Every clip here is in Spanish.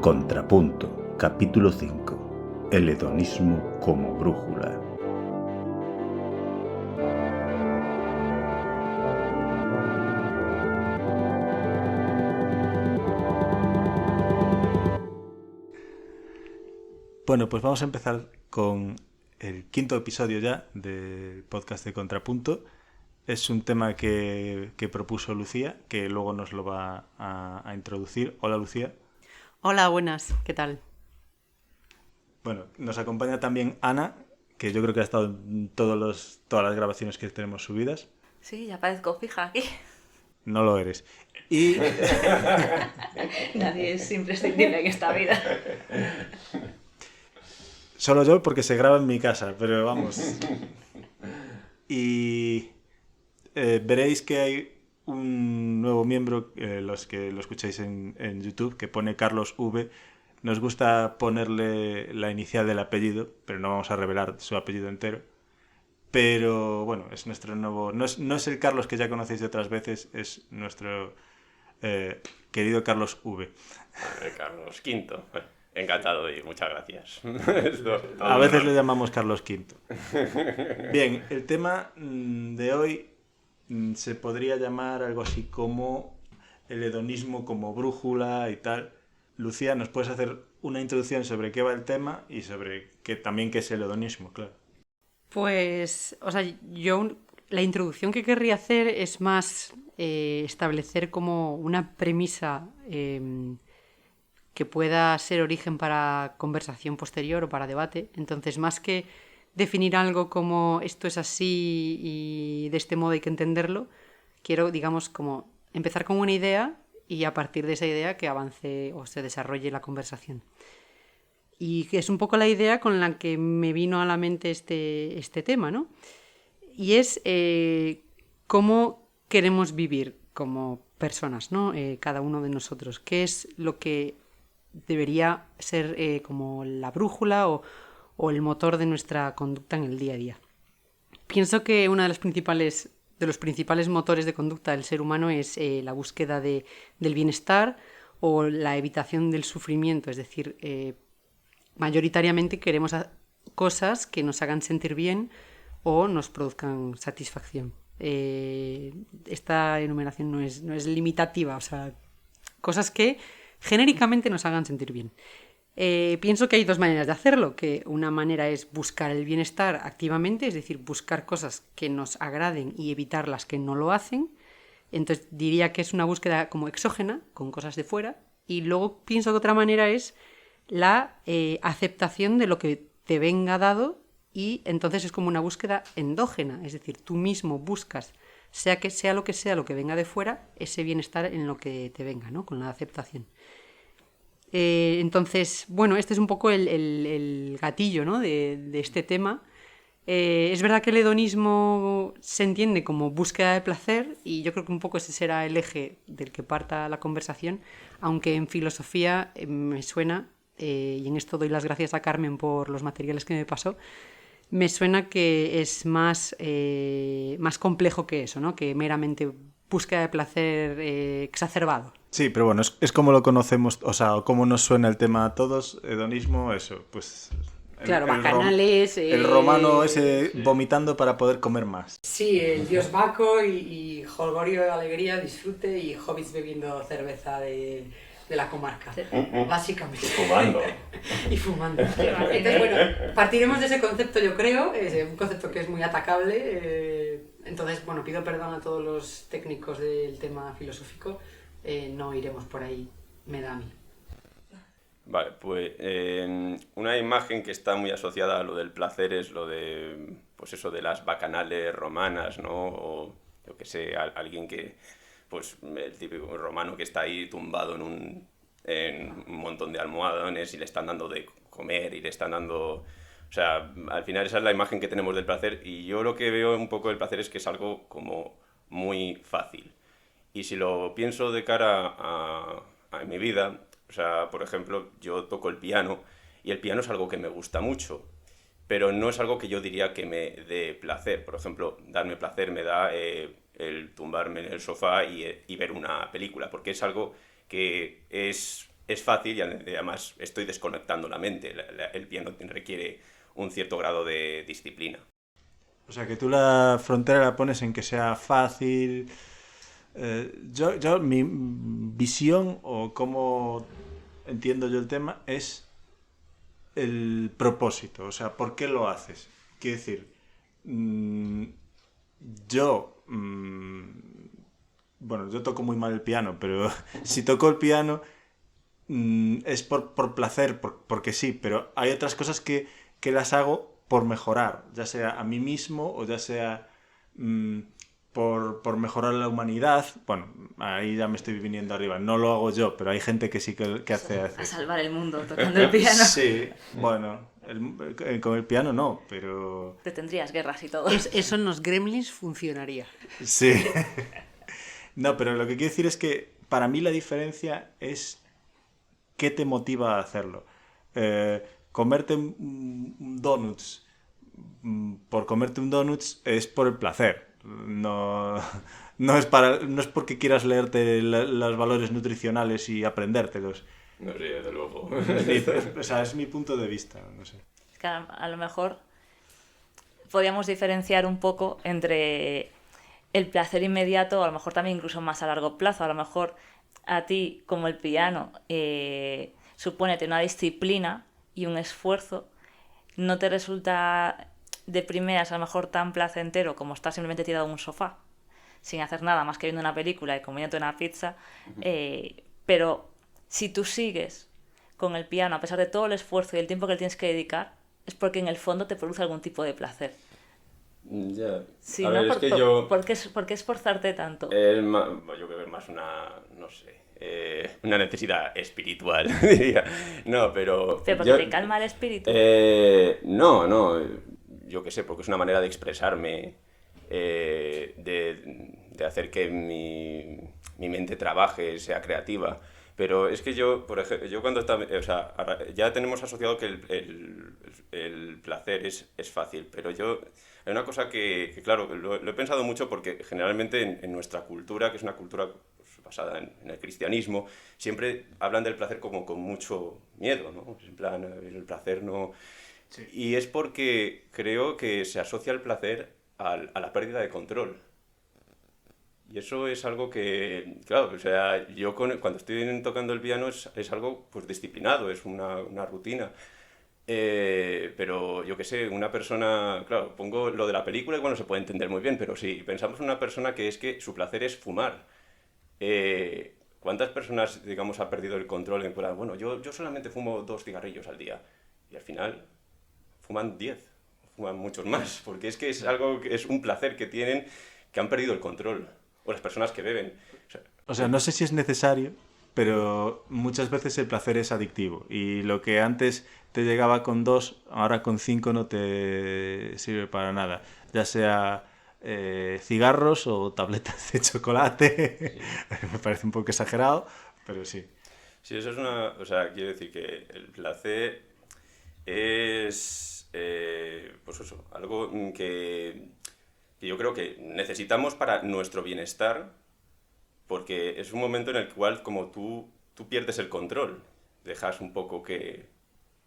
Contrapunto, capítulo 5. El hedonismo como brújula. Bueno, pues vamos a empezar con el quinto episodio ya del podcast de Contrapunto. Es un tema que propuso Lucía, que luego nos lo va a introducir. Hola, Lucía. Hola, buenas, ¿qué tal? Bueno, nos acompaña también Ana, que yo creo que ha estado en todas las grabaciones que tenemos subidas. Sí, ya parezco fija aquí. No lo eres. Y Nadie es imprescindible en esta vida. solo yo porque se graba en mi casa, pero vamos. Y veréis que hay un nuevo miembro, los que lo escucháis en YouTube, que pone Carlos V. Nos gusta ponerle la inicial del apellido, pero no vamos a revelar su apellido entero. Pero bueno, es nuestro nuevo... No es el Carlos que ya conocéis de otras veces, es nuestro querido Carlos V. Carlos V. Encantado y muchas gracias. A veces le llamamos Carlos V. Bien, el tema de hoy se podría llamar algo así como el hedonismo como brújula y tal. Lucía, ¿nos puedes hacer una introducción sobre qué va el tema y sobre también qué es el hedonismo? Claro. Pues, la introducción que querría hacer es más establecer como una premisa que pueda ser origen para conversación posterior o para debate. Entonces, más que definir algo como esto es así y de este modo hay que entenderlo, quiero, digamos, como empezar con una idea y a partir de esa idea que avance o se desarrolle la conversación. Y que es un poco la idea con la que me vino a la mente este tema, ¿no? Y es cómo queremos vivir como personas, ¿no? Cada uno de nosotros. ¿Qué es lo que debería ser como la brújula o el motor de nuestra conducta en el día a día? Pienso que uno de los principales motores de conducta del ser humano es la búsqueda del bienestar o la evitación del sufrimiento, es decir, mayoritariamente queremos cosas que nos hagan sentir bien o nos produzcan satisfacción. Esta enumeración no es limitativa, o sea, cosas que genéricamente nos hagan sentir bien. Pienso que hay dos maneras de hacerlo, que una manera es buscar el bienestar activamente, es decir, buscar cosas que nos agraden y evitar las que no lo hacen. Entonces diría que es una búsqueda como exógena, con cosas de fuera, y luego pienso que otra manera es la aceptación de lo que te venga dado y entonces es como una búsqueda endógena, es decir, tú mismo buscas, sea lo que venga de fuera, ese bienestar en lo que te venga, ¿no? Con la aceptación. Entonces, bueno, este es un poco el gatillo, ¿no? de este tema. Es verdad que el hedonismo se entiende como búsqueda de placer y yo creo que un poco ese será el eje del que parta la conversación, aunque en filosofía me suena, y en esto doy las gracias a Carmen por los materiales que me pasó, me suena que es más complejo que eso, ¿no? Que meramente búsqueda de placer exacerbado. Sí, pero bueno, es como lo conocemos, o sea, como nos suena el tema a todos, hedonismo, eso, pues... Claro, bacanales... El romano ese vomitando para poder comer más. Sí, el dios Baco y jolgorio de alegría, disfrute y hobbits bebiendo cerveza de la comarca, básicamente. Y fumando. Y fumando. Entonces, bueno, partiremos de ese concepto, yo creo, es un concepto que es muy atacable. Entonces, bueno, pido perdón a todos los técnicos del tema filosófico. No iremos por ahí, me da a mí. Vale, pues una imagen que está muy asociada a lo del placer es lo de, pues eso de las bacanales romanas, ¿no? O yo que sé, alguien que, pues el típico romano que está ahí tumbado en un montón de almohadones y le están dando de comer y le están dando... O sea, al final esa es la imagen que tenemos del placer y yo lo que veo un poco del placer es que es algo como muy fácil. Y si lo pienso de cara a mi vida, o sea, por ejemplo, yo toco el piano y el piano es algo que me gusta mucho, pero no es algo que yo diría que me dé placer. Por ejemplo, darme placer me da el tumbarme en el sofá y ver una película, porque es algo que es es fácil y además estoy desconectando la mente. El piano requiere un cierto grado de disciplina. O sea, que tú la frontera la pones en que sea fácil. Mi visión o cómo entiendo yo el tema es el propósito. O sea, ¿por qué lo haces? Quiero decir, yo... bueno, yo toco muy mal el piano, pero si toco el piano es por placer, porque sí, pero hay otras cosas que las hago por mejorar, ya sea a mí mismo o ya sea por mejorar la humanidad. Bueno, ahí ya me estoy viniendo arriba, no lo hago yo, pero hay gente que sí que hace. A salvar el mundo tocando el piano. Sí, bueno, con el piano no, pero... Te tendrías guerras y todo. Eso en los Gremlins funcionaría. Sí. No, pero lo que quiero decir es que para mí la diferencia es qué te motiva a hacerlo. Comerte un donuts por comerte un donuts es por el placer. No es porque quieras leerte los valores nutricionales y aprendértelos. No sé, desde luego. O sea, es mi punto de vista, no sé. Es que a lo mejor podríamos diferenciar un poco entre el placer inmediato, o a lo mejor también incluso más a largo plazo. A lo mejor a ti, como el piano, supónete una disciplina y un esfuerzo, no te resulta de primeras a lo mejor tan placentero como estar simplemente tirado en un sofá, sin hacer nada más que viendo una película y comiéndote una pizza, pero si tú sigues con el piano, a pesar de todo el esfuerzo y el tiempo que le tienes que dedicar, es porque en el fondo te produce algún tipo de placer. Ya. Sí, a ¿no? ver, es que yo... ¿Por qué esforzarte tanto? Yo creo que es más no sé, una necesidad espiritual, diría. No, pero... ¿Pero porque te calma el espíritu? No, yo qué sé, porque es una manera de expresarme, de hacer que mi mente trabaje, sea creativa. Pero es que yo, por ejemplo, yo cuando estaba... O sea, ya tenemos asociado que el placer es fácil, pero yo... Hay una cosa que claro, lo he pensado mucho porque generalmente en nuestra cultura, que es una cultura pues, basada en el cristianismo, siempre hablan del placer como con mucho miedo, ¿no? En plan, el placer no... Sí. Y es porque creo que se asocia el placer a la pérdida de control. Y eso es algo que, claro, o sea, yo cuando estoy tocando el piano es algo pues disciplinado, es una rutina. Pero yo qué sé, una persona, claro, pongo lo de la película y bueno, se puede entender muy bien, pero si pensamos en una persona que es que su placer es fumar, ¿cuántas personas, digamos, ha perdido el control en plan, bueno, yo solamente fumo 2 cigarrillos al día y al final fuman 10, fuman muchos más, porque es que es algo, es un placer que tienen, que han perdido el control, o las personas que beben. O sea, no sé si es necesario, pero muchas veces el placer es adictivo y lo que antes te llegaba con 2, ahora con 5 no te sirve para nada, ya sea cigarros o tabletas de chocolate. Sí. Me parece un poco exagerado, pero sí. Sí, eso es una... O sea, quiero decir que el placer es, pues eso, algo que yo creo que necesitamos para nuestro bienestar, porque es un momento en el cual como tú pierdes el control, dejas un poco que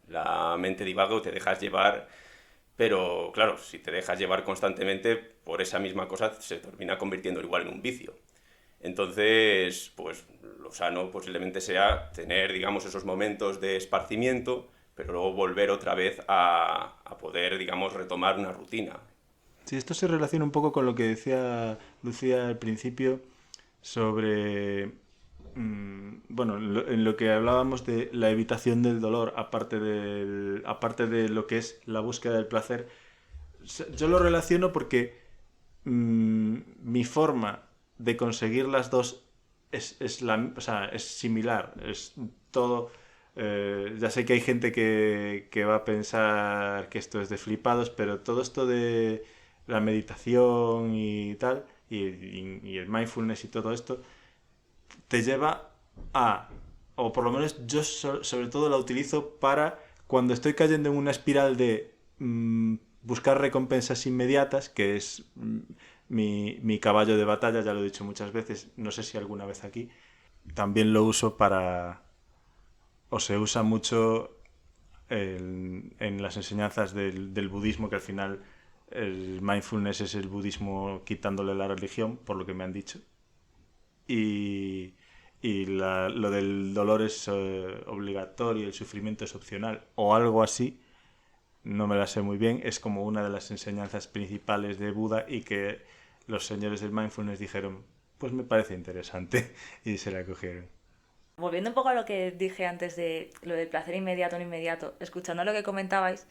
la mente divague o te dejas llevar, pero claro, si te dejas llevar constantemente por esa misma cosa se termina convirtiendo igual en un vicio. Entonces, pues lo sano posiblemente sea tener, digamos, esos momentos de esparcimiento, pero luego volver otra vez a poder, digamos, retomar una rutina. Sí, esto se relaciona un poco con lo que decía Lucía al principio sobre, bueno, en lo que hablábamos de la evitación del dolor, aparte de lo que es la búsqueda del placer. Yo lo relaciono porque mi forma de conseguir las dos es similar, es todo... ya sé que hay gente que va a pensar que esto es de flipados, pero todo esto de la meditación y tal, y el mindfulness y todo esto, te lleva a, o por lo menos yo sobre todo la utilizo para cuando estoy cayendo en una espiral de buscar recompensas inmediatas, que es mi caballo de batalla, ya lo he dicho muchas veces, no sé si alguna vez aquí, también lo uso para o se usa mucho en las enseñanzas del budismo, que al final el mindfulness es el budismo quitándole la religión, por lo que me han dicho. Y lo del dolor es obligatorio, el sufrimiento es opcional, o algo así, no me la sé muy bien, es como una de las enseñanzas principales de Buda, y que los señores del mindfulness dijeron, pues me parece interesante, y se la cogieron. Volviendo un poco a lo que dije antes de lo del placer inmediato o no inmediato, escuchando lo que comentabais,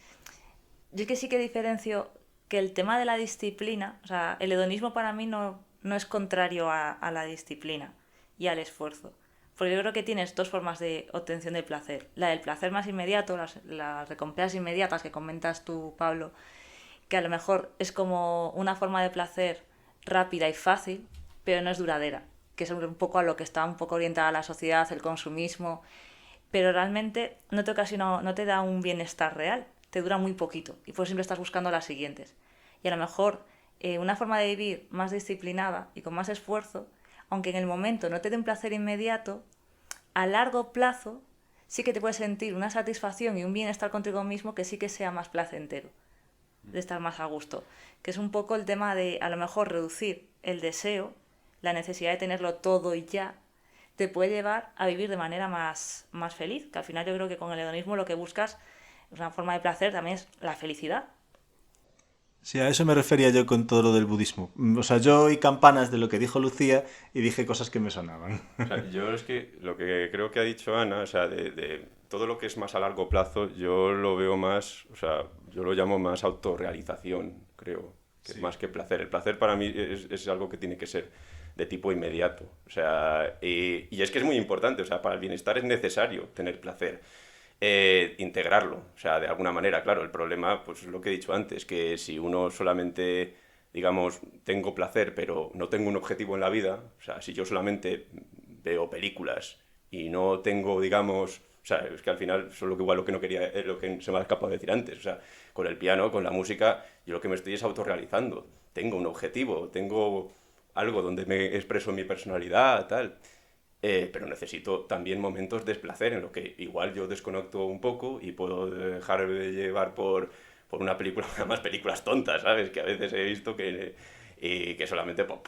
yo es que sí que diferencio que el tema de la disciplina, o sea, el hedonismo para mí no es contrario a la disciplina y al esfuerzo. Porque yo creo que tienes dos formas de obtención del placer. La del placer más inmediato, las recompensas inmediatas que comentas tú, Pablo, que a lo mejor es como una forma de placer rápida y fácil, pero no es duradera, que es un poco a lo que está un poco orientada la sociedad, el consumismo, pero realmente no te da un bienestar real, te dura muy poquito y pues siempre estás buscando las siguientes. Y a lo mejor una forma de vivir más disciplinada y con más esfuerzo, aunque en el momento no te dé un placer inmediato, a largo plazo sí que te puedes sentir una satisfacción y un bienestar contigo mismo que sí que sea más placentero, de estar más a gusto, que es un poco el tema de a lo mejor reducir el deseo, la necesidad de tenerlo todo y ya, te puede llevar a vivir de manera más feliz, que al final yo creo que con el hedonismo lo que buscas, una forma de placer también es la felicidad. Sí, a eso me refería yo con todo lo del budismo. O sea, yo oí campanas de lo que dijo Lucía y dije cosas que me sonaban. O sea, yo es que lo que creo que ha dicho Ana, o sea, de todo lo que es más a largo plazo, yo lo veo más, o sea, yo lo llamo más autorrealización, creo, que Sí. más que placer. El placer para mí es algo que tiene que ser de tipo inmediato. O sea, y es que es muy importante, o sea, para el bienestar es necesario tener placer. Integrarlo, o sea, de alguna manera, claro, el problema, pues es lo que he dicho antes, que si uno solamente, digamos, tengo placer, pero no tengo un objetivo en la vida, o sea, si yo solamente veo películas y no tengo, digamos, o sea, es que al final, eso es lo que igual lo que no quería, lo que se me ha escapado de decir antes, o sea, con el piano, con la música, yo lo que me estoy es autorrealizando, tengo un objetivo, tengo algo donde me expreso mi personalidad, tal. Pero necesito también momentos de placer en lo que igual yo desconecto un poco y puedo dejar de llevar por una película, además películas tontas, ¿sabes? Que a veces he visto que solamente pues,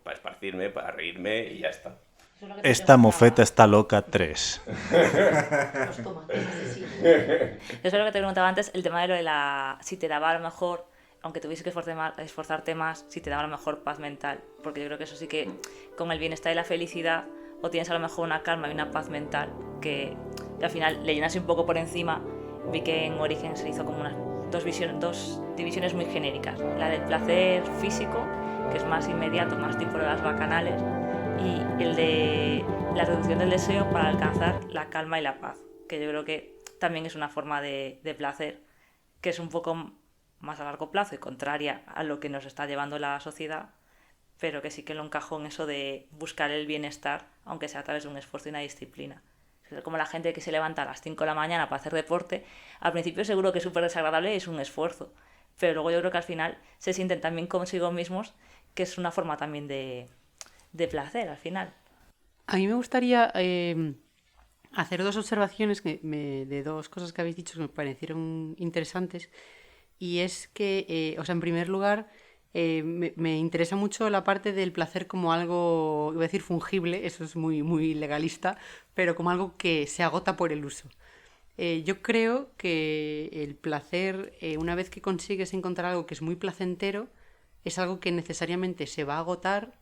para esparcirme, para reírme y ya está. Esta mofeta está loca 3. Los tomates asesinos. Eso es lo que te preguntaba antes, el tema de lo de si te daba a lo mejor, aunque tuviese que esforzarte más, si te daba a lo mejor paz mental, porque yo creo que eso sí que con el bienestar y la felicidad, o tienes a lo mejor una calma y una paz mental que al final, leyendo un poco por encima, vi que en Origen se hizo como unas dos divisiones muy genéricas, la del placer físico, que es más inmediato, más tipo de las bacanales, y el de la reducción del deseo para alcanzar la calma y la paz, que yo creo que también es una forma de placer que es un poco más a largo plazo y contraria a lo que nos está llevando la sociedad, pero que sí que lo encajo en eso de buscar el bienestar, aunque sea a través de un esfuerzo y una disciplina. Es como la gente que se levanta a las 5 de la mañana para hacer deporte, al principio seguro que es súper desagradable y es un esfuerzo, pero luego yo creo que al final se sienten también consigo mismos, que es una forma también de placer al final. A mí me gustaría hacer dos observaciones de dos cosas que habéis dicho que me parecieron interesantes. Y es que, o sea, en primer lugar, me interesa mucho la parte del placer como algo, iba a decir fungible, eso es muy legalista, pero como algo que se agota por el uso. Yo creo que el placer, una vez que consigues encontrar algo que es muy placentero, es algo que necesariamente se va a agotar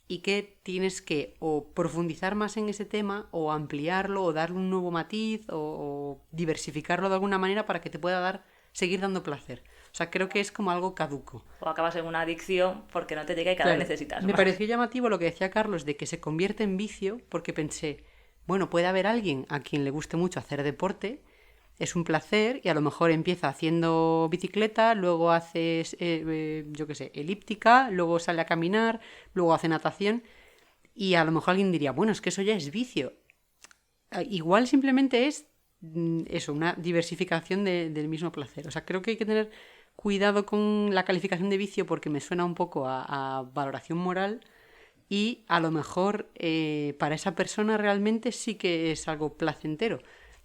y que tienes que o profundizar más en ese tema o ampliarlo o darle un nuevo matiz o diversificarlo de alguna manera para que te pueda seguir dando placer. O sea, creo que es como algo caduco. O acabas en una adicción porque no te llega y cada vez necesitas más. Me pareció llamativo lo que decía Carlos de que se convierte en vicio porque pensé, bueno, puede haber alguien a quien le guste mucho hacer deporte, es un placer y a lo mejor empieza haciendo bicicleta, luego hace, yo qué sé, elíptica, luego sale a caminar, luego hace natación y a lo mejor alguien diría, bueno, es que eso ya es vicio. Igual simplemente es eso, una diversificación del mismo placer. O sea, creo que hay que tener cuidado con la calificación de vicio porque me suena un poco a valoración moral y a lo mejor para esa persona realmente sí que es algo placentero.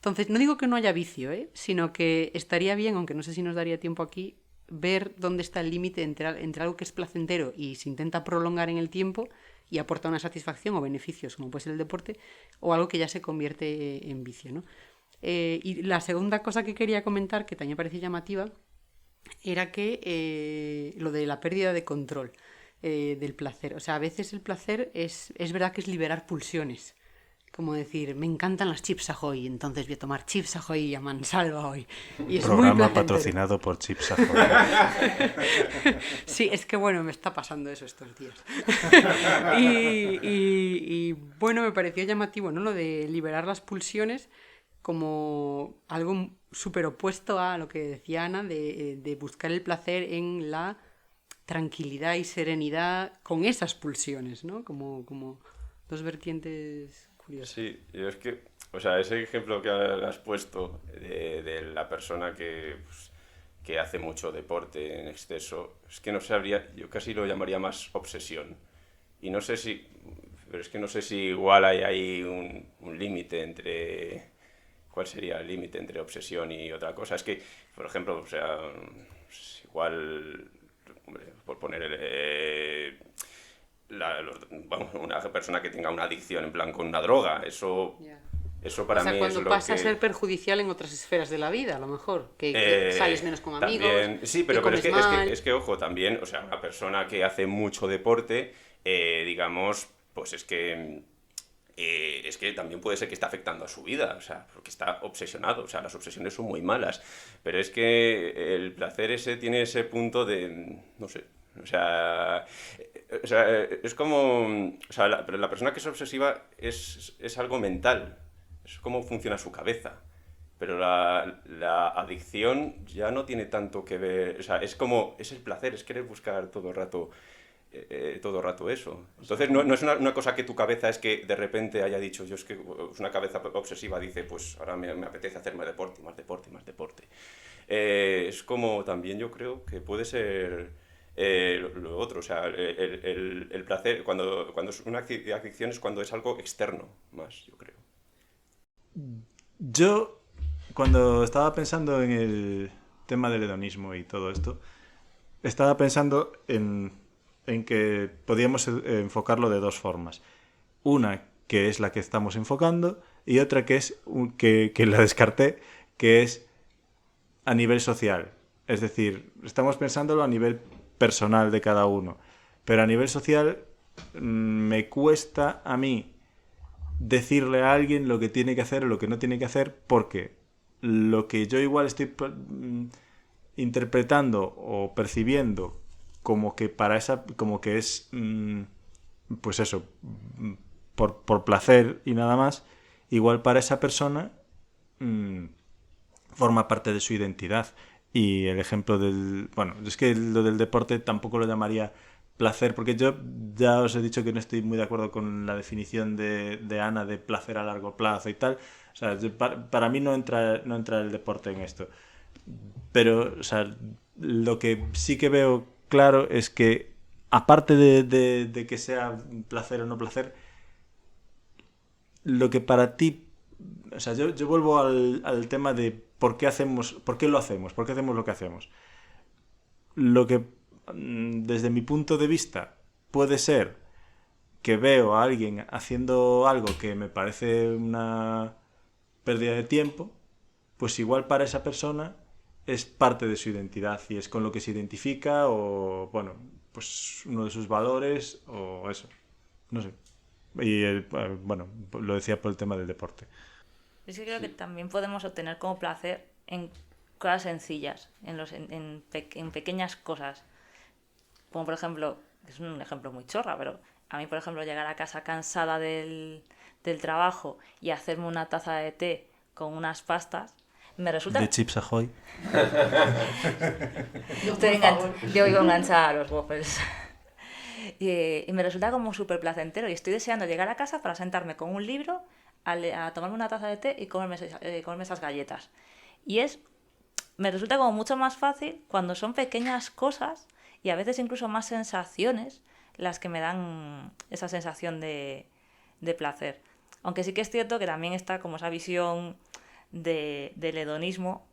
Entonces, no digo que no haya vicio, sino que estaría bien, aunque no sé si nos daría tiempo aquí, ver dónde está el límite entre algo que es placentero y se intenta prolongar en el tiempo y aporta una satisfacción o beneficios, como puede ser el deporte, o algo que ya se convierte en vicio, ¿no? Y la segunda cosa que quería comentar, que también me parece llamativa, era que lo de la pérdida de control del placer. O sea, a veces el placer es verdad que es liberar pulsiones. Como decir, me encantan las Chips Ahoy, entonces voy a tomar Chips Ahoy a mansalva hoy. Y es muy Programa placentero. patrocinado por Chips Ahoy. Sí, es que bueno, me está pasando eso estos días. y bueno, me pareció llamativo, ¿no? Lo de liberar las pulsiones como algo súper opuesto a lo que decía Ana, de buscar el placer en la tranquilidad y serenidad con esas pulsiones, ¿no? Como dos vertientes curiosas. Sí, yo es que, o sea, ese ejemplo que has puesto de la persona pues, que hace mucho deporte en exceso, es que no sabría, yo casi lo llamaría más obsesión. Y no sé si, pero es que no sé si igual hay ahí un límite entre, ¿cuál sería el límite entre obsesión y otra cosa? Es que, por ejemplo, o sea, pues igual, hombre, por poner vamos, una persona que tenga una adicción en plan con una droga, eso para o sea, mí cuando es lo pasa que... a ser perjudicial en otras esferas de la vida, a lo mejor, que sales menos con amigos, también, sí, pero que es comes mal. que, ojo, también, o sea, una persona que hace mucho deporte, digamos, pues es que también puede ser que está afectando a su vida, o sea, porque está obsesionado, o sea, las obsesiones son muy malas, pero es que el placer ese tiene ese punto de, no sé, es como, o sea, pero la persona que es obsesiva es algo mental, es cómo funciona su cabeza. Pero la adicción ya no tiene tanto que ver, o sea, es como, es el placer, es querer buscar todo el rato eso. Entonces no es una cosa que tu cabeza es que de repente haya dicho, yo es que una cabeza obsesiva dice, pues ahora me apetece hacer más deporte, más deporte, más deporte. Es como también yo creo que puede ser lo otro, o sea, el placer, cuando es una adicción es cuando es algo externo más, yo creo. Yo, cuando estaba pensando en el tema del hedonismo y todo esto, estaba pensando en que podíamos enfocarlo de dos formas. Una, que es la que estamos enfocando, y otra que es que la descarté, que es a nivel social. Es decir, estamos pensándolo a nivel personal de cada uno. Pero a nivel social me cuesta a mí decirle a alguien lo que tiene que hacer o lo que no tiene que hacer, porque lo que yo igual estoy interpretando o percibiendo como que para esa, como que es pues eso, por placer y nada más, igual para esa persona forma parte de su identidad. Y el ejemplo del, bueno, es que lo del deporte tampoco lo llamaría placer, porque yo ya os he dicho que no estoy muy de acuerdo con la definición de Ana de placer a largo plazo y tal. O sea, para mí no entra el deporte en esto. Pero, o sea, lo que sí que veo claro es que, aparte de que sea placer o no placer, lo que para ti, o sea, yo vuelvo al tema de por qué lo hacemos, por qué hacemos lo que hacemos. Lo que, desde mi punto de vista, puede ser que veo a alguien haciendo algo que me parece una pérdida de tiempo, pues igual para esa persona es parte de su identidad y es con lo que se identifica o, bueno, pues uno de sus valores o eso. No sé. Y, bueno, lo decía por el tema del deporte. Es que creo que también podemos obtener como placer en cosas sencillas, en pequeñas cosas. Como por ejemplo, es un ejemplo muy chorra, pero a mí, por ejemplo, llegar a casa cansada del trabajo y hacerme una taza de té con unas pastas, me resulta... De Chips Ahoy. Yo vivo enganchada a los waffles. Y me resulta como súper placentero y estoy deseando llegar a casa para sentarme con un libro, a tomarme una taza de té y comerme esas galletas. Y me resulta como mucho más fácil cuando son pequeñas cosas y a veces incluso más sensaciones las que me dan esa sensación de placer. Aunque sí que es cierto que también está como esa visión del hedonismo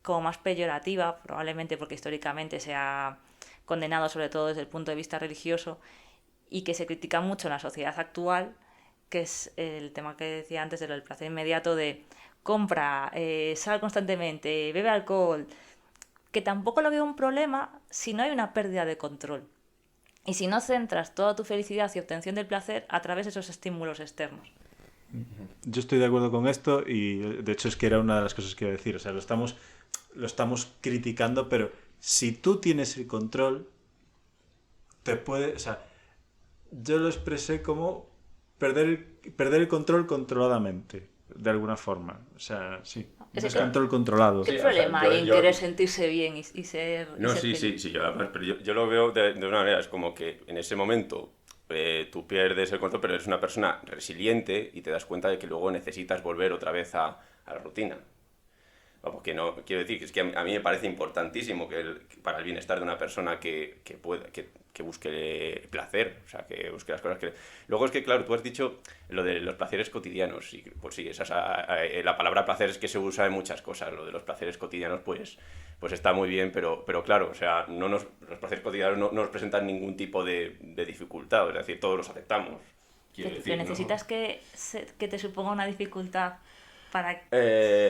como más peyorativa, probablemente porque históricamente se ha condenado sobre todo desde el punto de vista religioso y que se critica mucho en la sociedad actual, que es el tema que decía antes de lo del placer inmediato de compra, sal constantemente, bebe alcohol, que tampoco lo veo un problema si no hay una pérdida de control. Y si no centras toda tu felicidad y obtención del placer a través de esos estímulos externos. Yo estoy de acuerdo con esto y de hecho es que era una de las cosas que iba a decir. O sea, lo estamos criticando, pero si tú tienes el control, te puede... O sea, yo lo expresé como perder el control controladamente, de alguna forma. O sea, sí. Ese Control controlado. ¿Qué Sí, problema o sea, hay en querer sentirse bien y ser No, y ser sí, feliz? sí, pero yo lo veo de una manera, es como que en ese momento tú pierdes el control, pero eres una persona resiliente y te das cuenta de que luego necesitas volver otra vez a la rutina. Porque no, quiero decir, que es que a mí me parece importantísimo que para el bienestar de una persona que busque placer, o sea, que busque las cosas que... Luego es que, claro, tú has dicho lo de los placeres cotidianos, y pues sí, la palabra placer es que se usa en muchas cosas, lo de los placeres cotidianos pues está muy bien, pero claro, o sea, los placeres cotidianos no nos presentan ningún tipo de dificultad, es decir, todos los aceptamos. Quiero decir, ¿Pero necesitas que te suponga una dificultad para...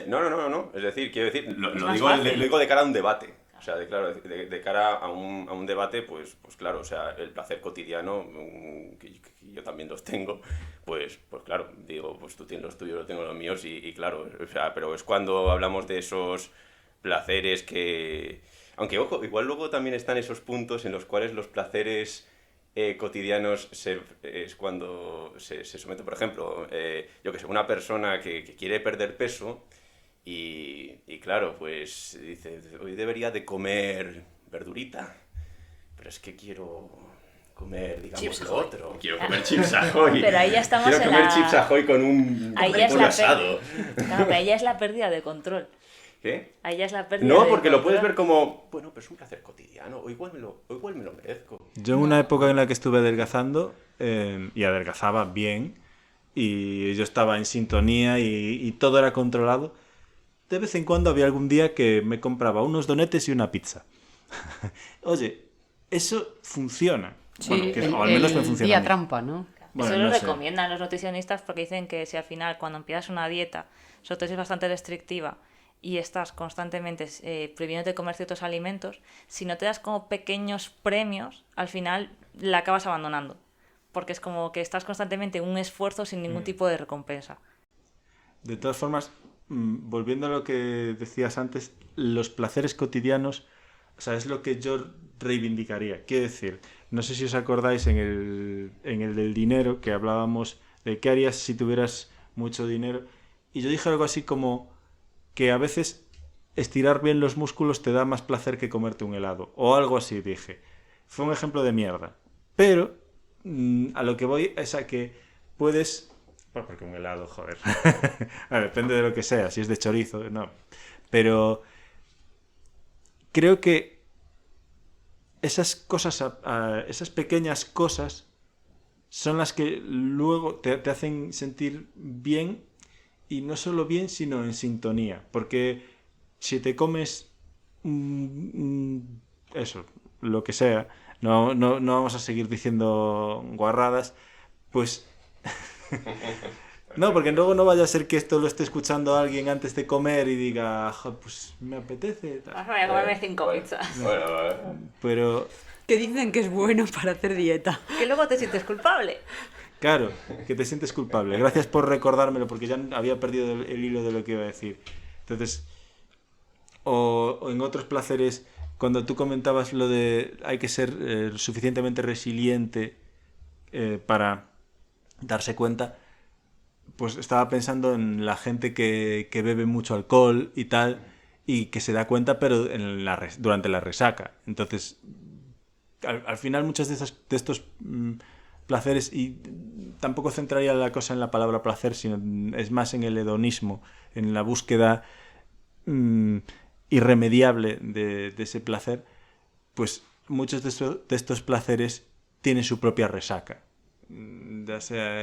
No. Es decir, quiero decir, lo más digo, fácil. lo digo de cara a un debate. O sea, de cara a un debate, pues claro, o sea, el placer cotidiano, que yo también los tengo, pues claro, digo, pues tú tienes los tuyos, yo tengo los míos, y claro, o sea, pero es cuando hablamos de esos placeres que... Aunque, ojo, igual luego también están esos puntos en los cuales los placeres cotidianos es cuando se somete, por ejemplo, yo que sé, una persona que quiere perder peso y claro, pues dice, hoy debería de comer verdurita, pero es que quiero comer, digamos, Chips lo Ahoy. otro. Quiero comer chips ahoy. Pero ahí ya estamos quiero en comer la- chips ahoy con un Ahí ya es pollo la asado. Claro, pero ahí ya es la pérdida de control. ¿Qué? Ahí ya es la pérdida No, de porque lo puedes control. ver como, bueno, pues es un placer cotidiano, o igual me lo merezco. Yo en una época en la que estuve adelgazando, y adelgazaba bien, y yo estaba en sintonía y todo era controlado, de vez en cuando había algún día que me compraba unos donetes y una pizza. Oye, eso funciona. Sí, Bueno, o al menos me funciona. día a mí. trampa, ¿no? Bueno, Eso lo no sé. recomiendan los nutricionistas porque dicen que si al final cuando empiezas una dieta, sobre todo si es bastante restrictiva y estás constantemente prohibiéndote comer ciertos alimentos, si no te das como pequeños premios, al final la acabas abandonando. Porque es como que estás constantemente en un esfuerzo sin ningún tipo de recompensa. De todas formas, volviendo a lo que decías antes, los placeres cotidianos, o sea, es lo que yo reivindicaría. Quiero decir, no sé si os acordáis en el del dinero, que hablábamos de qué harías si tuvieras mucho dinero, y yo dije algo así como que a veces estirar bien los músculos te da más placer que comerte un helado, o algo así dije. Fue un ejemplo de mierda. Pero a lo que voy es a que puedes... Bueno, porque un helado, joder. Bueno, depende de lo que sea, si es de chorizo, no. Pero creo que esas cosas, esas pequeñas cosas son las que luego te hacen sentir bien, y no solo bien, sino en sintonía. Porque si te comes eso, lo que sea, no vamos a seguir diciendo guarradas, pues... No, porque luego no vaya a ser que esto lo esté escuchando alguien antes de comer y diga, pues me apetece. Tal. Voy a comerme 5 Bueno, pizzas. bueno. Pero, Que dicen que es bueno para hacer dieta. Que luego te sientes culpable. claro, que te sientes culpable. Gracias por recordármelo, porque ya había perdido el hilo de lo que iba a decir. Entonces, o en otros placeres, cuando tú comentabas lo de hay que ser suficientemente resiliente para darse cuenta, pues estaba pensando en la gente que bebe mucho alcohol y tal, y que se da cuenta, pero durante la resaca. Entonces, al final muchos de estos placeres, y tampoco centraría la cosa en la palabra placer, sino es más en el hedonismo, en la búsqueda irremediable de ese placer, pues muchos de estos placeres tienen su propia resaca. Ya sea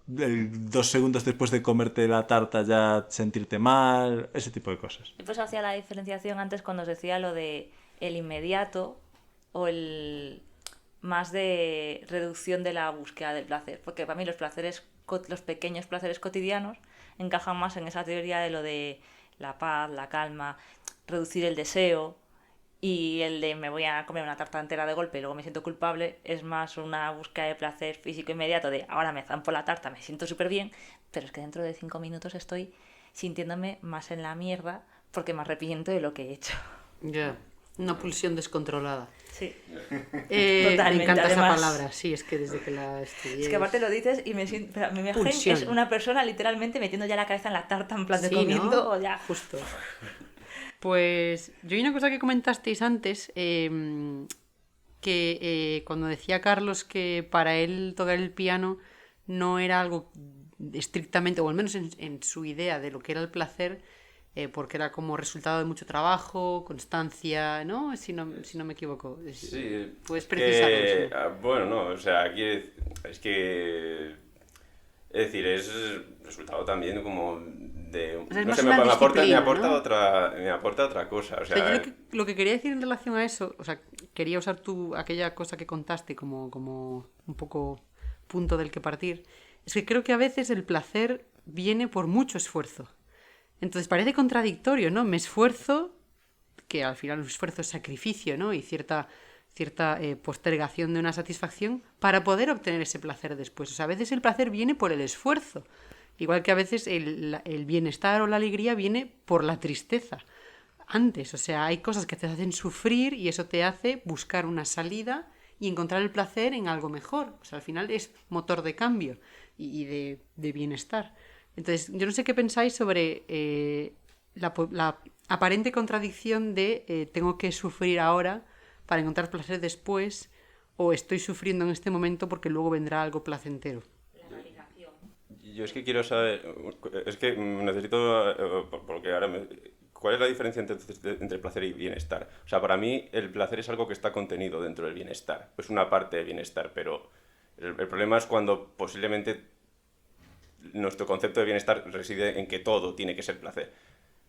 2 segundos después de comerte la tarta ya sentirte mal, ese tipo de cosas. Y pues hacía la diferenciación antes cuando os decía lo de el inmediato o el más de reducción de la búsqueda del placer, porque para mí los pequeños placeres cotidianos encajan más en esa teoría de lo de la paz, la calma, reducir el deseo, y el de me voy a comer una tarta entera de golpe y luego me siento culpable es más una búsqueda de placer físico inmediato de ahora me zampo la tarta, me siento súper bien, pero es que dentro de 5 minutos estoy sintiéndome más en la mierda porque me arrepiento de lo que he hecho. Ya, una pulsión descontrolada. Sí. Me Totalmente, encanta además. esa palabra, sí, es que desde que la estudié... Es que aparte lo dices y me siento, mi imagen Pulsión. es una persona literalmente metiendo ya la cabeza en la tarta en plan de Sí, comiendo ¿no? o ya. Justo. Pues yo hay una cosa que comentasteis antes, que cuando decía Carlos que para él tocar el piano no era algo estrictamente, o al menos en su idea de lo que era el placer, porque era como resultado de mucho trabajo, constancia, ¿no? Si no me equivoco. Sí, ¿Puedes precisarlo? que, Sí. bueno, no, o sea, aquí es que... Es decir, es resultado también como de... O sea, es no más sé, una me disciplina, aporta ¿no? otra cosa. O O sea, sea, yo lo que quería decir en relación a eso, o sea, quería usar aquella cosa que contaste como un poco punto del que partir, es que creo que a veces el placer viene por mucho esfuerzo. Entonces parece contradictorio, ¿no? Me esfuerzo, que al final un esfuerzo es sacrificio, ¿no? Y cierta postergación de una satisfacción para poder obtener ese placer después. O sea, a veces el placer viene por el esfuerzo, igual que a veces el bienestar o la alegría viene por la tristeza. Antes, o sea, hay cosas que te hacen sufrir y eso te hace buscar una salida y encontrar el placer en algo mejor. O sea, al final es motor de cambio y de bienestar. Entonces, yo no sé qué pensáis sobre la aparente contradicción de tengo que sufrir ahora para encontrar placer después, o estoy sufriendo en este momento porque luego vendrá algo placentero. yo es que quiero saber, es que necesito, porque ahora ¿cuál es la diferencia entre placer y bienestar? O sea, para mí el placer es algo que está contenido dentro del bienestar, es una parte del bienestar, pero el problema es cuando posiblemente nuestro concepto de bienestar reside en que todo tiene que ser placer.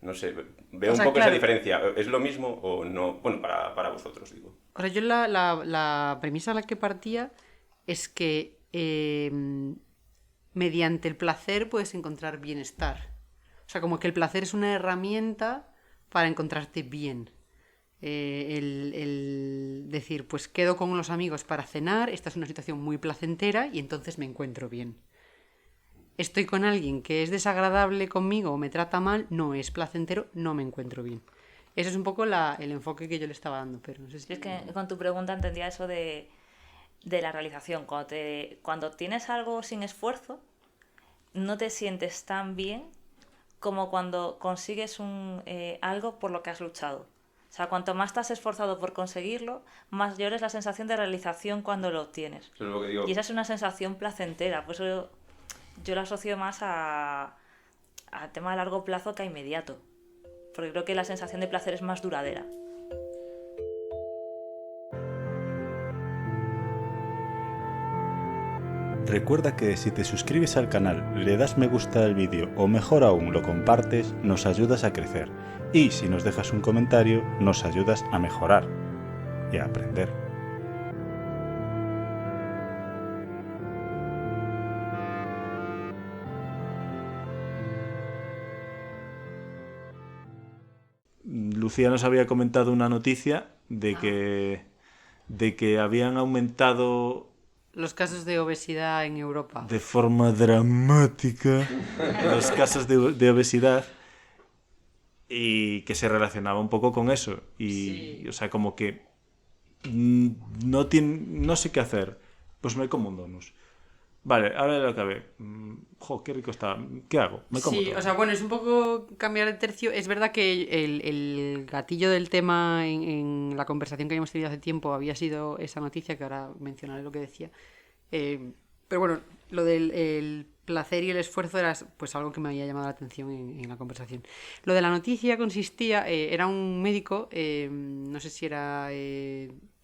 No sé, veo O sea, un poco claro. esa diferencia. ¿Es lo mismo o no? Bueno, para vosotros, digo. O sea, yo la premisa a la que partía es que mediante el placer puedes encontrar bienestar. O sea, como que el placer es una herramienta para encontrarte bien. El decir, pues quedo con los amigos para cenar, esta es una situación muy placentera y entonces me encuentro bien. Estoy con alguien que es desagradable conmigo o me trata mal, no es placentero, no me encuentro bien. Ese es un poco el enfoque que yo le estaba dando, pero no sé si... Yo es que con tu pregunta entendía eso de la realización. Cuando tienes algo sin esfuerzo, no te sientes tan bien como cuando consigues algo por lo que has luchado. O sea, cuanto más te has esforzado por conseguirlo, mayor es la sensación de realización cuando lo obtienes. Eso es lo que digo. Y esa es una sensación placentera. Por eso yo la asocio más a tema a largo plazo que a inmediato. Porque creo que la sensación de placer es más duradera. Recuerda que si te suscribes al canal, le das me gusta al vídeo o mejor aún lo compartes, nos ayudas a crecer. Y si nos dejas un comentario, nos ayudas a mejorar y a aprender. Lucía nos había comentado una noticia de que habían aumentado Los casos de obesidad en Europa. de forma dramática los casos de obesidad y que se relacionaba un poco con eso. Y, Sí. o sea, como que no sé qué hacer. Pues me como un donus. Vale, ahora lo acabé. Jo, qué rico está. ¿Qué hago? Me como Sí, todo. o sea, bueno, es un poco cambiar de tercio. Es verdad que el gatillo del tema en la conversación que habíamos tenido hace tiempo había sido esa noticia, que ahora mencionaré lo que decía. Pero bueno, lo del el placer y el esfuerzo era pues algo que me había llamado la atención en la conversación. Lo de la noticia consistía, era un médico, no sé si era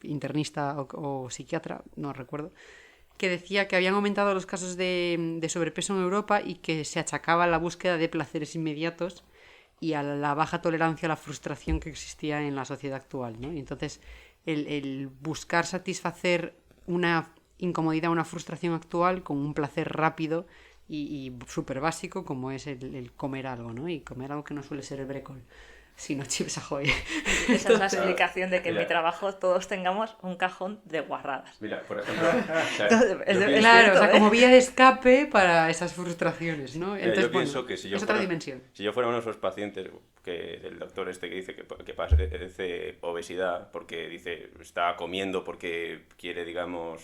internista o psiquiatra, no recuerdo, que decía que habían aumentado los casos de sobrepeso en Europa y que se achacaba a la búsqueda de placeres inmediatos y a la baja tolerancia a la frustración que existía en la sociedad actual, ¿no? Y entonces el buscar satisfacer una incomodidad, una frustración actual con un placer rápido y súper básico como es el comer algo, ¿no? Y comer algo que no suele ser el brécol, sino chips Ahoy. Esa es la explicación de que en mi trabajo todos tengamos un cajón de guarradas. Mira, por ejemplo, Claro, o sea, como vía de escape para esas frustraciones, ¿no? Entonces, yo pienso que si yo es otra dimensión. Si yo fuera uno de esos pacientes, que el doctor que dice que padece obesidad porque dice está comiendo porque quiere, digamos,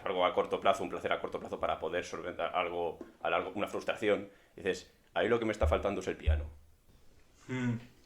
algo a corto plazo, un placer a corto plazo para poder solventar algo a largo, una frustración, dices, ahí lo que me está faltando es el piano.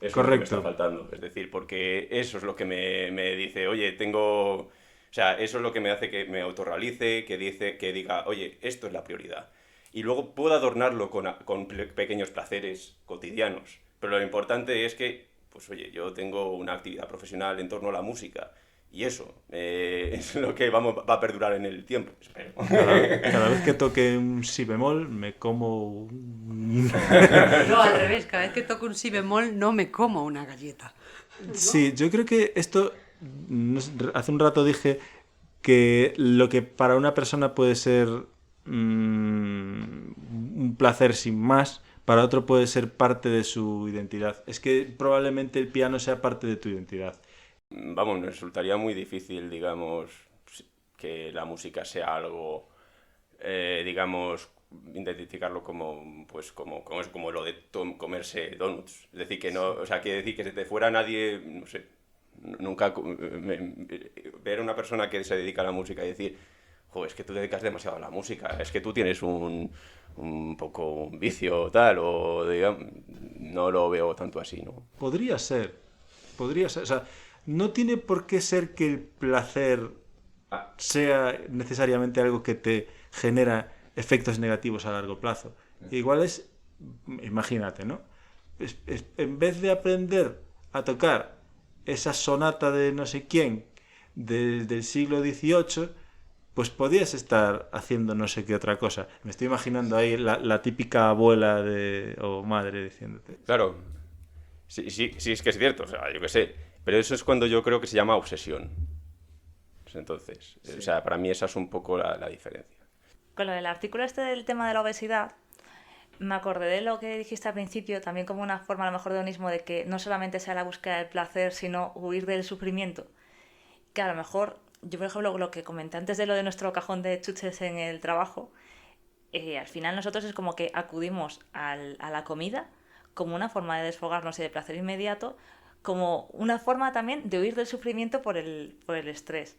Eso correcto. Es lo que me está faltando. Es decir, porque eso es lo que me dice, oye, tengo... O sea, eso es lo que me hace que me autorrealice, que diga, oye, esto es la prioridad. Y luego puedo adornarlo con pequeños placeres cotidianos. Pero lo importante es que, pues oye, yo tengo una actividad profesional en torno a la música. Y eso es lo que va a perdurar en el tiempo, espero. Cada vez que toque un si bemol, me como No, al revés, cada vez que toco un si bemol no me como una galleta. Sí, yo creo que esto... hace un rato dije que lo que para una persona puede ser un placer sin más, para otro puede ser parte de su identidad. Es que probablemente el piano sea parte de tu identidad. Vamos, me resultaría muy difícil, digamos, que la música sea algo, digamos, identificarlo como, pues, como lo de comerse donuts. Es decir, que no, o sea, quiere decir que se te fuera nadie, no sé, nunca ver a una persona que se dedica a la música y decir, jo, es que tú te dedicas demasiado a la música, es que tú tienes un poco un vicio tal, o digamos, no lo veo tanto así, ¿no? Podría ser, o sea, no tiene por qué ser que el placer sea necesariamente algo que te genera efectos negativos a largo plazo. Igual es, imagínate, ¿no? En vez de aprender a tocar esa sonata de no sé quién del siglo XVIII, pues podías estar haciendo no sé qué otra cosa. Me estoy imaginando ahí la típica abuela o madre diciéndote. Claro, sí, es que es cierto, o sea, yo qué sé. Pero eso es cuando yo creo que se llama obsesión. Entonces, sí. O sea, para mí esa es un poco la diferencia. Con lo del artículo este del tema de la obesidad, me acordé de lo que dijiste al principio, también como una forma a lo mejor de hedonismo, de que no solamente sea la búsqueda del placer, sino huir del sufrimiento. Que a lo mejor, yo por ejemplo, lo que comenté antes de lo de nuestro cajón de chuches en el trabajo, al final nosotros es como que acudimos a la comida como una forma de desfogarnos y de placer inmediato, como una forma también de huir del sufrimiento por el estrés.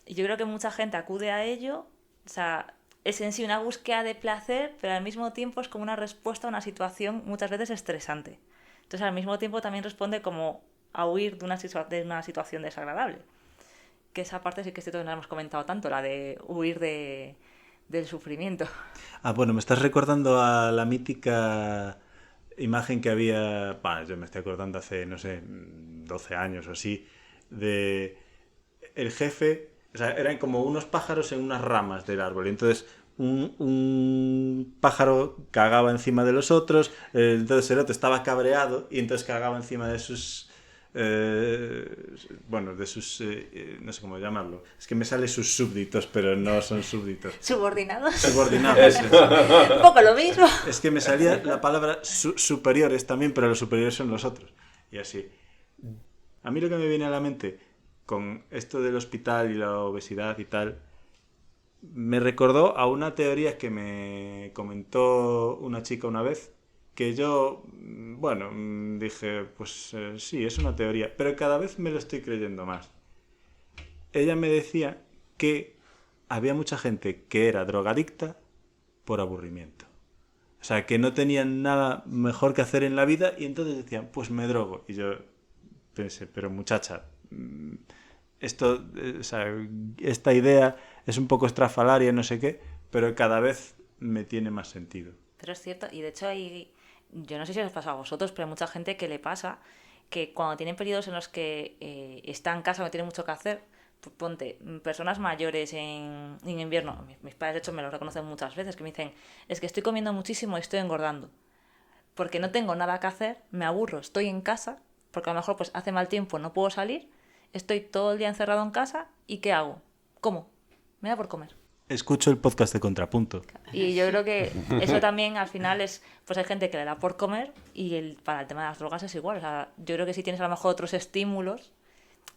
Y yo creo que mucha gente acude a ello, o sea, es en sí una búsqueda de placer, pero al mismo tiempo es como una respuesta a una situación muchas veces estresante. Entonces al mismo tiempo también responde como a huir de una situación desagradable. Que esa parte sí que no la hemos comentado tanto, la de huir del sufrimiento. Ah, bueno, me estás recordando a la mítica imagen que había, yo me estoy acordando hace, no sé, 12 años o así, de el jefe, o sea, eran como unos pájaros en unas ramas del árbol, y entonces un pájaro cagaba encima de los otros, entonces el otro estaba cabreado y entonces cagaba encima de sus... de sus no sé cómo llamarlo, es que me sale sus súbditos, pero no son súbditos, subordinados, un poco lo mismo, es que me salía la palabra superiores también, pero los superiores son los otros, y así. A mí lo que me viene a la mente con esto del hospital y la obesidad y tal, me recordó a una teoría que me comentó una chica una vez, que yo, bueno, dije, pues sí, es una teoría, pero cada vez me lo estoy creyendo más. Ella me decía que había mucha gente que era drogadicta por aburrimiento. O sea, que no tenían nada mejor que hacer en la vida y entonces decían, pues me drogo. Y yo pensé, pero muchacha, esto, o sea, esta idea es un poco estrafalaria, no sé qué, pero cada vez me tiene más sentido. Pero es cierto, y de hecho yo no sé si os pasa a vosotros, pero hay mucha gente que le pasa que cuando tienen periodos en los que está en casa, no tiene mucho que hacer, ponte, personas mayores en invierno, mis padres de hecho me lo reconocen muchas veces, que me dicen, es que estoy comiendo muchísimo y estoy engordando. Porque no tengo nada que hacer, me aburro, estoy en casa, porque a lo mejor pues hace mal tiempo, no puedo salir, estoy todo el día encerrado en casa y ¿qué hago? ¿Cómo? Me da por comer. Escucho el podcast de Contrapunto. Y yo creo que eso también al final es, pues hay gente que le da por comer y para el tema de las drogas es igual. O sea, yo creo que si tienes a lo mejor otros estímulos,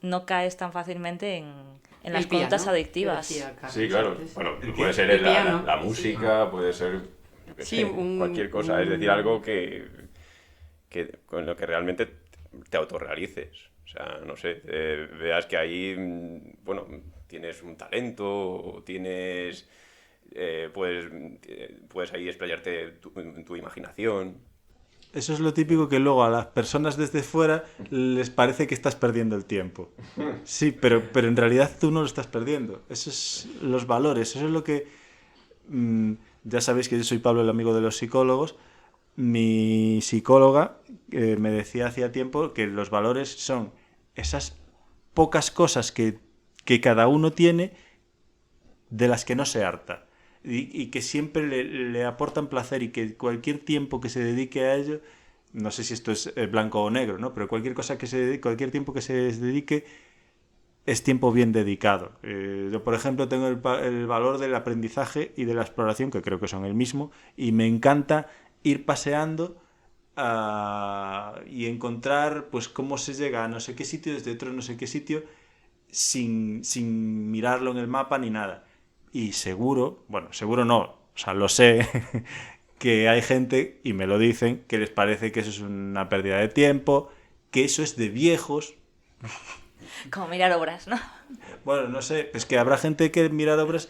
no caes tan fácilmente en las conductas adictivas. Sí, claro. Bueno, puede El ser piano. la música, puede ser yo qué Sí, sé, cualquier cosa. Es decir, algo que con lo que realmente te autorrealices. O sea, no sé, veas que ahí, bueno, tienes un talento, o tienes... puedes ahí explayarte en tu imaginación. Eso es lo típico que luego a las personas desde fuera les parece que estás perdiendo el tiempo. Sí, pero en realidad tú no lo estás perdiendo. Esos son los valores, eso es lo que... ya sabéis que yo soy Pablo, el amigo de los psicólogos. Mi psicóloga me decía hacía tiempo que los valores son esas pocas cosas que cada uno tiene de las que no se harta. Y que siempre le aportan placer y que cualquier tiempo que se dedique a ello, no sé si esto es blanco o negro, ¿no? Pero cualquier tiempo que se dedique es tiempo bien dedicado. Yo, por ejemplo, tengo el valor del aprendizaje y de la exploración, que creo que son el mismo, y me encanta ir paseando y encontrar pues cómo se llega a no sé qué sitio desde otro no sé qué sitio sin mirarlo en el mapa ni nada. Y seguro no, o sea, lo sé, que hay gente, y me lo dicen, que les parece que eso es una pérdida de tiempo, que eso es de viejos. Como mirar obras, ¿no? Bueno, no sé, es que habrá gente que mirar obras...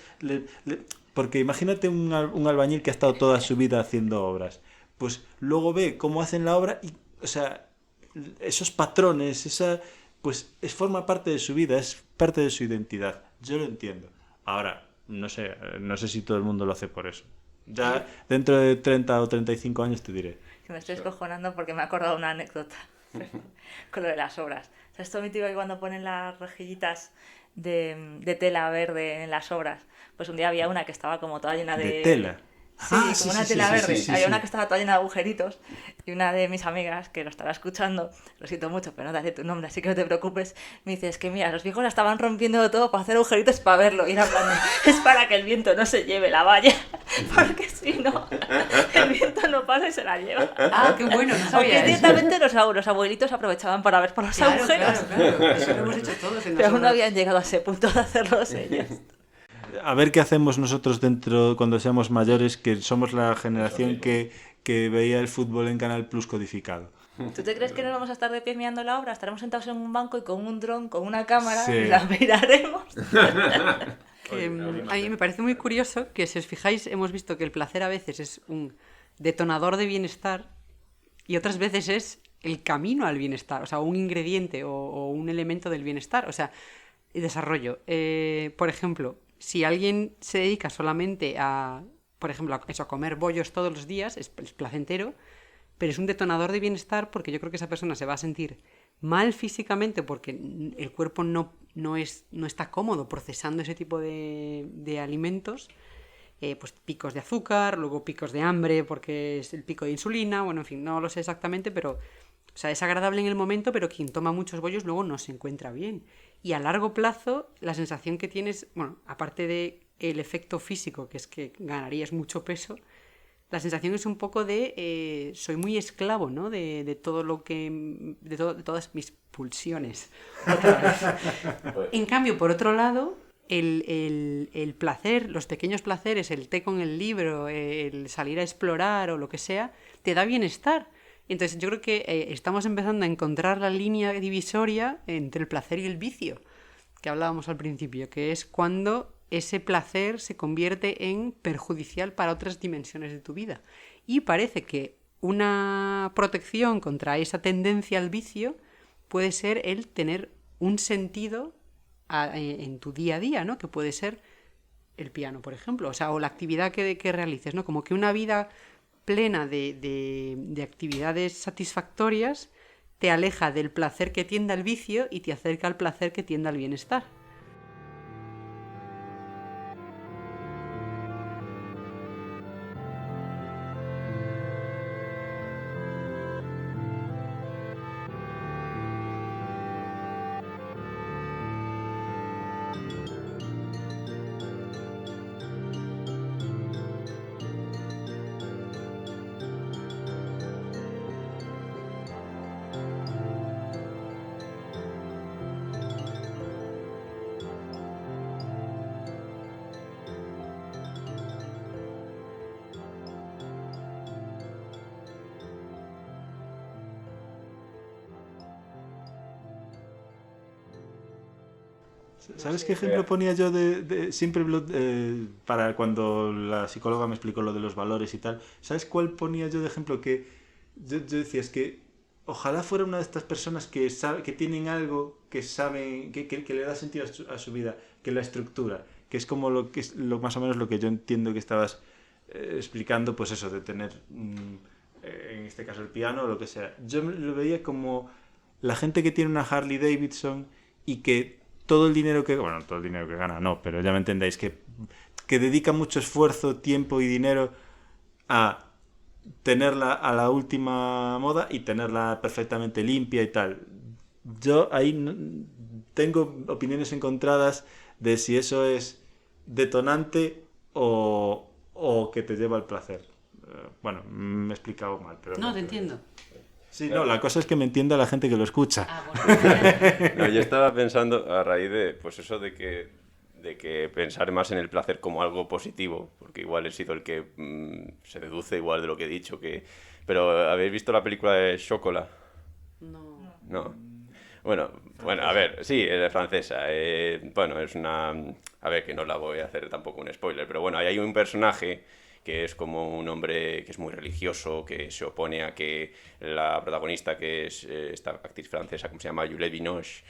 porque imagínate un albañil que ha estado toda su vida haciendo obras. Pues luego ve cómo hacen la obra y, o sea, esos patrones, pues forma parte de su vida, es parte de su identidad. Yo lo entiendo. Ahora... No sé si todo el mundo lo hace por eso. Ya dentro de 30 o 35 años te diré. Que me estoy escojonando porque me he acordado de una anécdota con lo de las obras. O sea, esto es mítico que cuando ponen las rejillitas de tela verde en las obras, pues un día había una que estaba como toda llena de... ¿De tela? Sí, como una tela verde. Sí, había una que estaba toda llena de agujeritos y una de mis amigas, que lo estará escuchando, lo siento mucho, pero no te hace tu nombre, así que no te preocupes, me dice, es que mira, los viejos la estaban rompiendo todo para hacer agujeritos para verlo. Y era en plan de, es para que el viento no se lleve la valla, porque si no, el viento no pasa y se la lleva. Ah, qué bueno, no sabía Aunque eso. directamente los abuelitos aprovechaban para ver por los agujeros. Claro, eso lo hemos hecho todos en las Pero aún no obras. habían llegado a ese punto de hacerlos ellos. A ver qué hacemos nosotros dentro cuando seamos mayores, que somos la generación que veía el fútbol en Canal Plus codificado. ¿Tú te crees que no vamos a estar de pie mirando la obra? Estaremos sentados en un banco y con un dron, con una cámara, Sí. y la miraremos. A mí me parece muy curioso que, si os fijáis, hemos visto que el placer a veces es un detonador de bienestar y otras veces es el camino al bienestar, o sea, un ingrediente o un elemento del bienestar, o sea, desarrollo. Por ejemplo, si alguien se dedica solamente a, por ejemplo, a comer bollos todos los días, es placentero, pero es un detonador de bienestar porque yo creo que esa persona se va a sentir mal físicamente porque el cuerpo no está cómodo procesando ese tipo de alimentos, pues picos de azúcar, luego picos de hambre porque es el pico de insulina, bueno, en fin, no lo sé exactamente, pero o sea, es agradable en el momento, pero quien toma muchos bollos luego no se encuentra bien. Y a largo plazo, la sensación que tienes, bueno, aparte de el efecto físico, que es que ganarías mucho peso, la sensación es un poco de soy muy esclavo, ¿no? De todo lo que... de todas mis pulsiones. En cambio, por otro lado, el placer, los pequeños placeres, el té con el libro, el salir a explorar o lo que sea, te da bienestar. Entonces yo creo que estamos empezando a encontrar la línea divisoria entre el placer y el vicio, que hablábamos al principio, que es cuando ese placer se convierte en perjudicial para otras dimensiones de tu vida. Y parece que una protección contra esa tendencia al vicio puede ser el tener un sentido en tu día a día, ¿no? Que puede ser el piano, por ejemplo, o sea, o la actividad que realices, ¿no? Como que una vida plena de actividades satisfactorias te aleja del placer que tiende al vicio y te acerca al placer que tiende al bienestar. ¿Sabes qué ejemplo ponía yo siempre para cuando la psicóloga me explicó lo de los valores y tal? ¿Sabes cuál ponía yo de ejemplo? Que yo decía, es que ojalá fuera una de estas personas que sabe, que tienen algo, que saben, que le da sentido a su vida, que la estructura, que es como lo que es más o menos lo que yo entiendo que estabas explicando, pues eso, de tener en este caso el piano o lo que sea. Yo lo veía como la gente que tiene una Harley Davidson y que todo el dinero que... Bueno, todo el dinero que gana, no, pero ya me entendéis, que dedica mucho esfuerzo, tiempo y dinero a tenerla a la última moda y tenerla perfectamente limpia y tal. Yo ahí tengo opiniones encontradas de si eso es detonante o que te lleva al placer. Bueno, me he explicado mal, pero... No, te entiendo. Sí, no, la cosa es que me entienda la gente que lo escucha. No, yo estaba pensando a raíz de, pues eso de que pensar más en el placer como algo positivo, porque igual he sido el que se deduce igual de lo que he dicho, pero ¿habéis visto la película de Chocolat? No. No. Bueno, a ver, sí, es francesa. Bueno, es una... A ver, que no la voy a hacer tampoco un spoiler, pero bueno, ahí hay un personaje que es como un hombre que es muy religioso, que se opone a que la protagonista, que es esta actriz francesa, como se llama Juliette Binoche,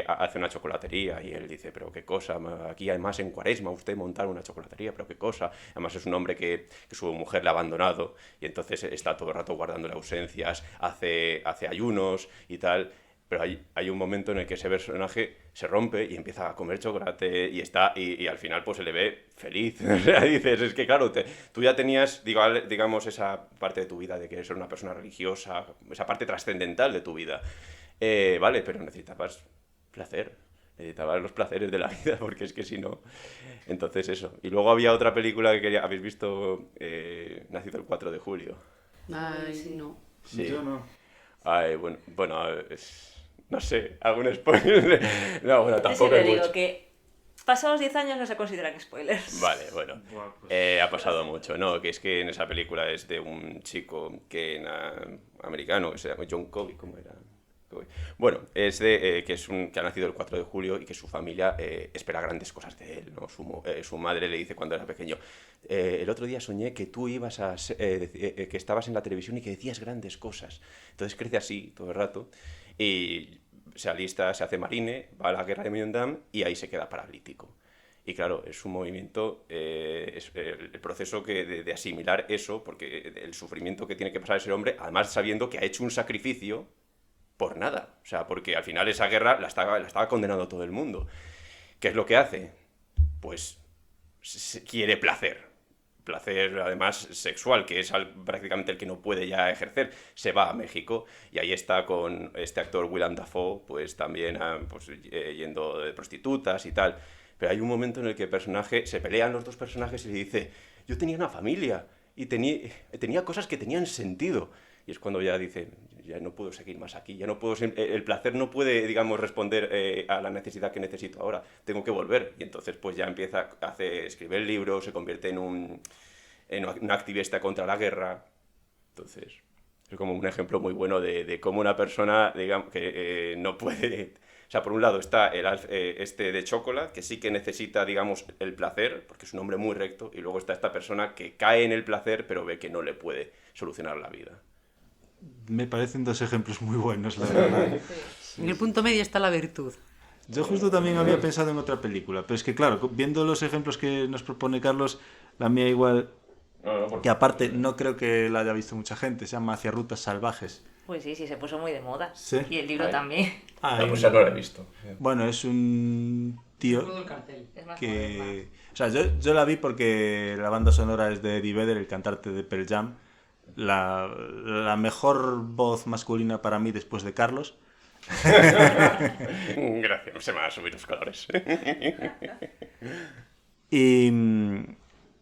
hace una chocolatería, y él dice, pero qué cosa, aquí además en Cuaresma usted montar una chocolatería, pero qué cosa. Además es un hombre que su mujer le ha abandonado, y entonces está todo el rato guardando ausencias, hace ayunos y tal. Pero hay un momento en el que ese personaje se rompe y empieza a comer chocolate y al final pues se le ve feliz. O sea, dices, es que claro, tú ya tenías, digamos, esa parte de tu vida de que eres una persona religiosa, esa parte trascendental de tu vida. Vale, pero necesitabas placer, necesitabas los placeres de la vida, porque es que si no... Entonces eso. Y luego había otra película que quería... ¿Habéis visto Nacido el 4 de julio? Ay, no. Sí. Yo no. Ay, bueno, no sé, ¿algún spoiler? No, bueno, tampoco Siempre hay digo mucho. que pasados 10 años no se consideran spoilers. Vale, bueno, Buah, pues... ha pasado mucho, ¿no? Que es que en esa película es de un chico americano que se llama John Covey, ¿cómo era? Bueno, es de que ha nacido el 4 de julio y que su familia espera grandes cosas de él, ¿no? Su madre le dice cuando era pequeño, el otro día soñé que tú ibas que estabas en la televisión y que decías grandes cosas. Entonces crece así todo el rato y se alista, se hace marine, va a la guerra de Vietnam y ahí se queda paralítico. Y claro, es un movimiento, es el proceso de asimilar eso, porque el sufrimiento que tiene que pasar ese hombre, además sabiendo que ha hecho un sacrificio por nada. O sea, porque al final esa guerra la estaba condenando todo el mundo. ¿Qué es lo que hace? Pues quiere placer. Placer, además, sexual, que es prácticamente el que no puede ya ejercer. Se va a México y ahí está con este actor Willem Dafoe, pues también yendo de prostitutas y tal. Pero hay un momento en el que se pelean los dos personajes y le dice, yo tenía una familia y tenía cosas que tenían sentido. Y es cuando ya dice, ya no puedo seguir más aquí, ya no puedo, el placer no puede, digamos, responder a la necesidad que necesito ahora, tengo que volver. Y entonces pues ya empieza a escribir libros, se convierte en un activista contra la guerra. Entonces es como un ejemplo muy bueno de cómo una persona, digamos, que no puede... O sea, por un lado está este de Chocolat, que sí que necesita, digamos, el placer, porque es un hombre muy recto, y luego está esta persona que cae en el placer, pero ve que no le puede solucionar la vida. Me parecen dos ejemplos muy buenos, la verdad. En el punto medio está la virtud. Yo justo también había pensado en otra película, pero es que claro, viendo los ejemplos que nos propone Carlos, la mía igual, que aparte no creo que la haya visto mucha gente, se llama Hacia rutas salvajes. Pues sí, se puso muy de moda. Sí. Y el libro también. Pues ya no lo he visto. Bueno, es un tío el cartel. Es más que... O sea, yo la vi porque la banda sonora es de Eddie Vedder, el cantante de Pearl Jam. La mejor voz masculina para mí después de Carlos. Gracias, se me van a subir los colores. Y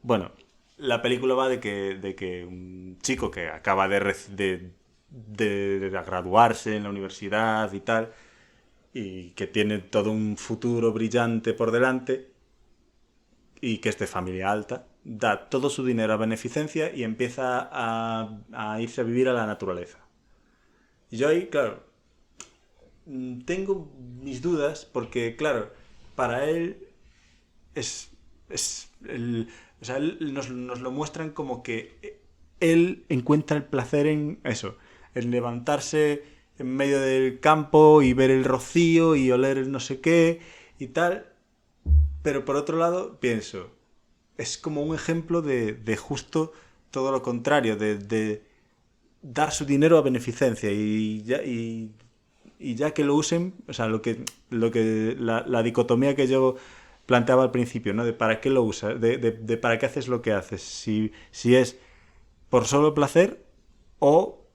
bueno, la película va de que un chico que acaba de graduarse en la universidad y tal, y que tiene todo un futuro brillante por delante, y que es de familia alta, da todo su dinero a beneficencia y empieza a irse a vivir a la naturaleza. Y yo ahí, claro, tengo mis dudas porque, claro, para él o sea, él nos lo muestran como que él encuentra el placer en eso, en levantarse en medio del campo y ver el rocío y oler el no sé qué y tal. Pero por otro lado, pienso, es como un ejemplo de justo todo lo contrario, de dar su dinero a beneficencia y ya que lo usen, o sea, la dicotomía que yo planteaba al principio, ¿no? De para qué lo usas, de para qué haces lo que haces, si es por solo placer o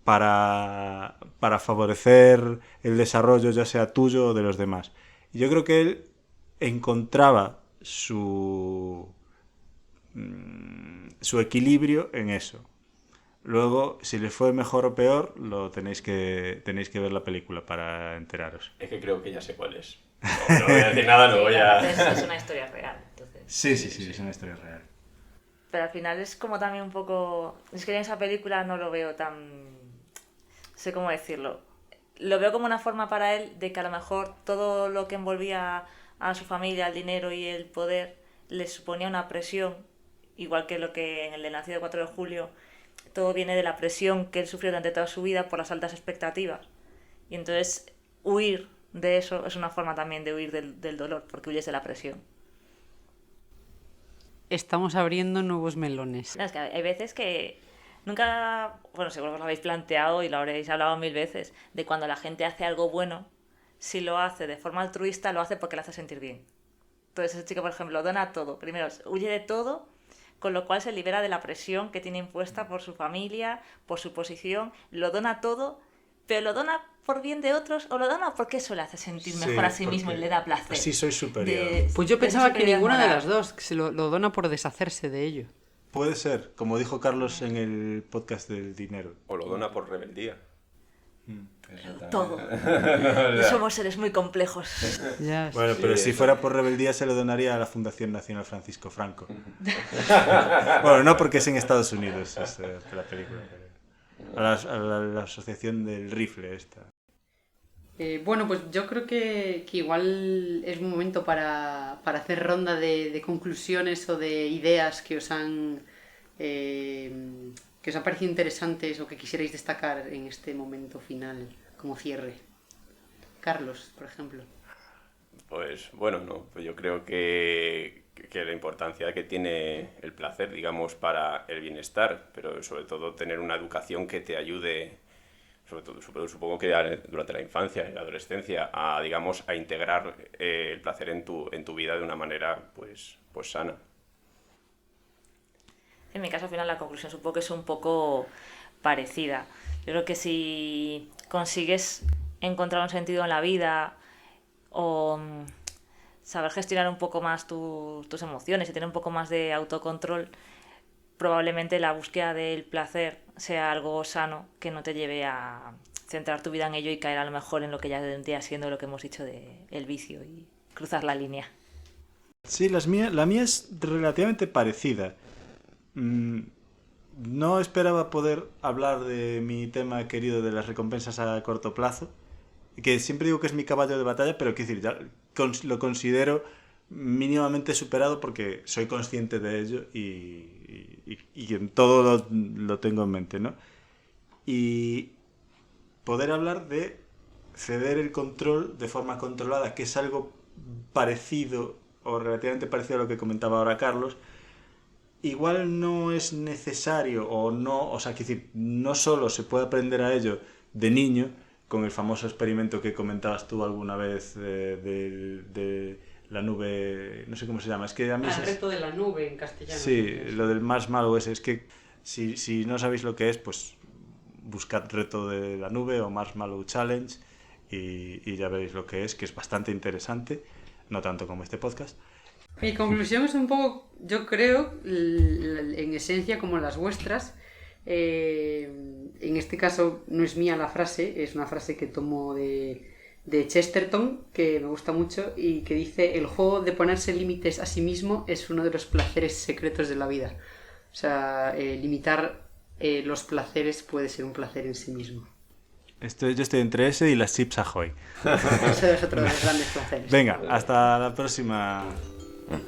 para favorecer el desarrollo ya sea tuyo o de los demás. Y yo creo que él encontraba su equilibrio en eso. Luego, si le fue mejor o peor, lo tenéis que ver la película para enteraros. Es que creo que ya sé cuál es. No voy a decir nada, no voy a... Es una historia real, entonces. Sí, es una historia real. Pero al final es como también un poco... Es que en esa película no lo veo tan... No sé cómo decirlo. Lo veo como una forma para él de que a lo mejor todo lo que envolvía a su familia, el dinero y el poder, le suponía una presión, igual que lo que en el de Nacido el 4 de julio, todo viene de la presión que él sufrió durante toda su vida por las altas expectativas. Y entonces huir de eso es una forma también de huir del dolor, porque huyes de la presión. Estamos abriendo nuevos melones. No, es que hay veces que nunca, bueno, seguro que os lo habéis planteado y lo habréis hablado 1000 veces, de cuando la gente hace algo bueno, si lo hace de forma altruista, lo hace porque le hace sentir bien. Entonces ese chico, por ejemplo, dona todo. Primero, huye de todo, con lo cual se libera de la presión que tiene impuesta por su familia, por su posición, lo dona todo, pero lo dona por bien de otros o lo dona porque eso le hace sentir mejor a sí mismo y le da placer. Así soy superior. Pues yo pensaba que ninguna de las dos, que se lo dona por deshacerse de ello. Puede ser, como dijo Carlos en el podcast del dinero. O lo dona por rebeldía. Todo. Somos seres muy complejos. Ya, Bueno, pero si fuera por rebeldía se lo donaría a la Fundación Nacional Francisco Franco. Bueno, no porque es en Estados Unidos la película. A la asociación del rifle esta. Bueno, pues yo creo que igual es un momento para hacer ronda de conclusiones o de ideas que os han parecido interesantes o que quisierais destacar en este momento final como cierre. Carlos, por ejemplo. Pues bueno, no, pues yo creo que la importancia que tiene el placer, digamos, para el bienestar, pero sobre todo tener una educación que te ayude, sobre todo supongo que durante la infancia y la adolescencia, digamos, a integrar el placer en tu vida de una manera pues sana. En mi caso, al final, la conclusión supongo que es un poco parecida. Yo creo que si consigues encontrar un sentido en la vida o saber gestionar un poco más tus emociones y tener un poco más de autocontrol, probablemente la búsqueda del placer sea algo sano que no te lleve a centrar tu vida en ello y caer a lo mejor en lo que ya vendría siendo lo que hemos dicho del vicio y cruzar la línea. Sí, la mía es relativamente parecida. No esperaba poder hablar de mi tema querido de las recompensas a corto plazo, que siempre digo que es mi caballo de batalla, pero quiero decir, ya lo considero mínimamente superado porque soy consciente de ello y en todo lo tengo en mente, ¿no? Y poder hablar de ceder el control de forma controlada, que es algo parecido o relativamente parecido a lo que comentaba ahora Carlos. Igual no es necesario o sea, quiero decir, no solo se puede aprender a ello de niño, con el famoso experimento que comentabas tú alguna vez de la nube, no sé cómo se llama, es que a mí El reto de la nube en castellano. Sí, lo del marshmallow ese, es que si no sabéis lo que es, pues buscad reto de la nube o marshmallow challenge y ya veréis lo que es bastante interesante, no tanto como este podcast. Mi conclusión es un poco, yo creo, en esencia como las vuestras. En este caso no es mía la frase, es una frase que tomo de Chesterton, que me gusta mucho y que dice: el juego de ponerse límites a sí mismo es uno de los placeres secretos de la vida. O sea, limitar los placeres puede ser un placer en sí mismo. Yo estoy entre ese y las Chips Ahoy. Eso es otro de los grandes placeres. Venga, hasta la próxima.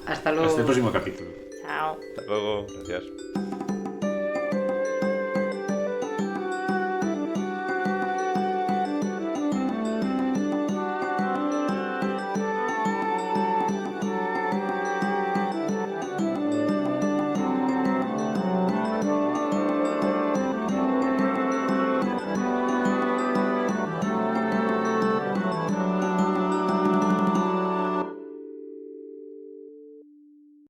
Hasta luego. Hasta el próximo capítulo. Chao. Hasta luego, gracias.